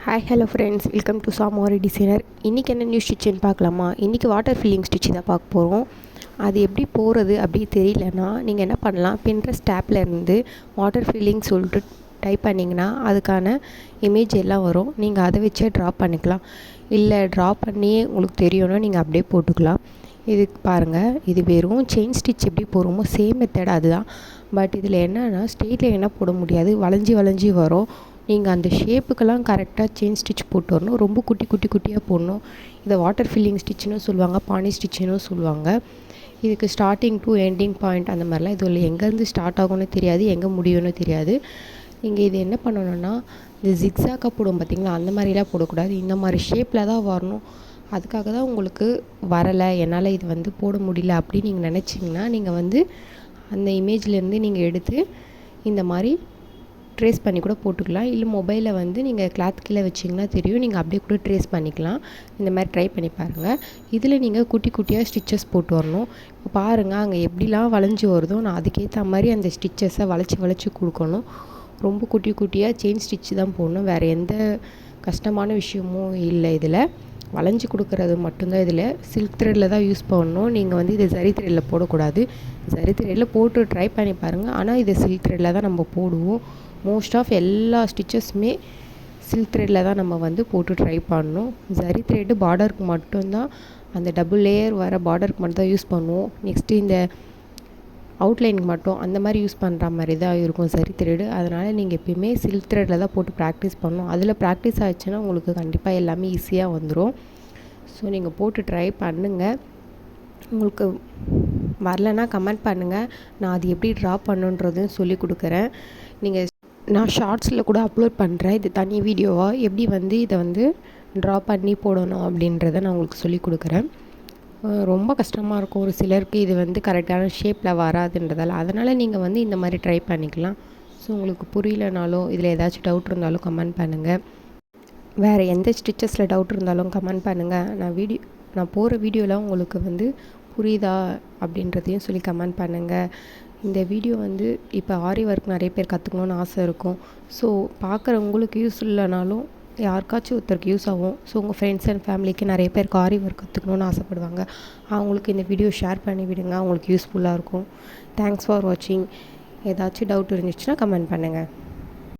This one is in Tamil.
Hi hello friends, welcome to சாமோரி டிசைனர். இன்றைக்கி என்ன நியூ ஸ்டிச்சுன்னு பார்க்கலாமா? இன்றைக்கி வாட்டர் ஃபில்லிங் ஸ்டிச் தான் பார்க்க போகிறோம். அது எப்படி போகிறது அப்படி தெரியலனா நீங்கள் என்ன பண்ணலாம், பின்ட்ரெஸ்ட் டேப்பில் இருந்து வாட்டர் ஃபில்லிங் சொல்லிட்டு டைப் பண்ணிங்கன்னா அதுக்கான இமேஜ் எல்லாம் வரும். நீங்கள் அதை வச்சே ட்ரா பண்ணிக்கலாம். இல்லை ட்ரா பண்ணியே உங்களுக்கு தெரியணும், நீங்கள் அப்படியே போட்டுக்கலாம். இதுக்கு பாருங்கள், இது வெறும் செயின் ஸ்டிச் எப்படி போடுறோமோ சேம் மெத்தட் அதுதான். பட் இதில் என்னென்னா ஸ்ட்ரெயிட் லைனாக போட முடியாது, வளைஞ்சி வரும். நீங்கள் அந்த ஷேப்புக்கெல்லாம் கரெக்டாக செயின் ஸ்டிச் போட்டு வரணும். ரொம்ப குட்டியாக போடணும். இதை வாட்டர் ஃபில்லிங் ஸ்டிச்சுன்னு சொல்லுவாங்க, பானி ஸ்டிச்சுன்னு சொல்லுவாங்க. இதுக்கு ஸ்டார்டிங் டு எண்டிங் பாயிண்ட் அந்த மாதிரிலாம் இது இல்லை. எங்கேருந்து ஸ்டார்ட் ஆகும்னு தெரியாது, எங்கே முடியும்னு தெரியாது. நீங்கள் இது என்ன பண்ணணுன்னா, இந்த ஜிக்ஸாக்காக போடும் பார்த்திங்களா, அந்த மாதிரிலாம் போடக்கூடாது. இந்த மாதிரி ஷேப்பில் தான் வரணும். அதுக்காக தான் உங்களுக்கு வரலை, என்னால் இது போட முடியல அப்படின்னு நீங்கள் நினச்சிங்கன்னா, நீங்கள் அந்த இமேஜ்லேருந்து நீங்கள் எடுத்து இந்த மாதிரி ட்ரேஸ் பண்ணி கூட போட்டுக்கலாம். இல்லை மொபைலில் நீங்கள் கிளாத் கீழே வச்சிங்கன்னா தெரியும், நீங்கள் அப்படியே கூட ட்ரேஸ் பண்ணிக்கலாம். இந்த மாதிரி ட்ரை பண்ணி பாருங்கள். இதில் நீங்கள் குட்டியாக ஸ்டிச்சஸ் போட்டு வரணும். இப்போ பாருங்கள், அங்கே எப்படிலாம் வளைஞ்சி வருதோ நான் அதுக்கேற்ற மாதிரி அந்த ஸ்டிச்சஸை வளைச்சி கொடுக்கணும். ரொம்ப குட்டியாக செயின் ஸ்டிச்சு தான் போடணும். வேறு எந்த கஷ்டமான விஷயமும் இல்லை. இதில் வளைஞ்சி கொடுக்குறது மட்டும்தான். இதில் சில்க் த்ரெட்டில் தான் யூஸ் பண்ணணும். நீங்கள் இதை ஜரி த்ரெட்டில் போடக்கூடாது. ஜரி த்ரெட்டில் போட்டு ட்ரை பண்ணி பாருங்கள். ஆனால் இதை சில்க் த்ரெட்டில் தான் நம்ம போடுவோம். மோஸ்ட் ஆஃப் எல்லா ஸ்டிச்சஸுமே சில்க் த்ரெட்டில் தான் நம்ம போட்டு ட்ரை பண்ணணும். ஜரி த்ரெட்டு பார்டருக்கு மட்டும்தான், அந்த டபுள் லேயர் வர பார்டருக்கு மட்டும் தான் யூஸ் பண்ணுவோம். நெக்ஸ்ட்டு இந்த அவுட்லைனுக்கு மட்டும் அந்த மாதிரி யூஸ் பண்ணுற மாதிரி தான் இருக்கும் ஜரி த்ரெட்டு. அதனால் நீங்கள் எப்பயுமே சில்க் த்ரெட்டில் தான் போட்டு ப்ராக்டிஸ் பண்ணணும். அதில் ப்ராக்டிஸ் ஆச்சுன்னா உங்களுக்கு கண்டிப்பாக எல்லாமே ஈஸியாக வந்துடும். ஸோ நீங்கள் போட்டு ட்ரை பண்ணுங்கள். உங்களுக்கு வரலன்னா கமெண்ட் பண்ணுங்கள், நான் அது எப்படி ட்ரா பண்ணுன்றதுன்னு சொல்லி கொடுக்குறேன். நான் ஷார்ட்ஸில் கூட அப்லோட் பண்ணுறேன். இது தனி வீடியோவாக எப்படி இதை ட்ரா பண்ணி போடணும் அப்படின்றத நான் உங்களுக்கு சொல்லி கொடுக்குறேன். ரொம்ப கஷ்டமாக இருக்கும் ஒரு சிலருக்கு, இது கரெக்டான ஷேப்பில் வராதுன்றதால. அதனால் நீங்கள் இந்த மாதிரி ட்ரை பண்ணிக்கலாம். ஸோ உங்களுக்கு புரியலனாலும் இதில் ஏதாச்சும் டவுட் இருந்தாலும் கமெண்ட் பண்ணுங்கள். வேறு எந்த ஸ்டிச்சஸில் டவுட் இருந்தாலும் கமெண்ட் பண்ணுங்கள். நான் போகிற வீடியோவில் உங்களுக்கு புரியுதா அப்படின்றதையும் சொல்லி கமெண்ட் பண்ணுங்கள். இந்த வீடியோ இப்போ ஆரி ஒர்க் நிறைய பேர் கற்றுக்கணுன்னு ஆசை இருக்கும். ஸோ பார்க்குற உங்களுக்கு யூஸ் இல்லைனாலும் யாருக்காச்சும் ஒருத்தருக்கு யூஸ் ஆகும். ஸோ உங்கள் ஃப்ரெண்ட்ஸ் அண்ட் ஃபேமிலிக்கு நிறைய பேருக்கு ஆரி ஒர்க் கற்றுக்கணுன்னு ஆசைப்படுவாங்க. அவங்களுக்கு இந்த வீடியோ ஷேர் பண்ணி விடுங்க, அவங்களுக்கு யூஸ்ஃபுல்லாக இருக்கும். தேங்க்ஸ் ஃபார் வாட்சிங். ஏதாச்சும் டவுட் இருந்துச்சுன்னா கமெண்ட் பண்ணுங்கள்.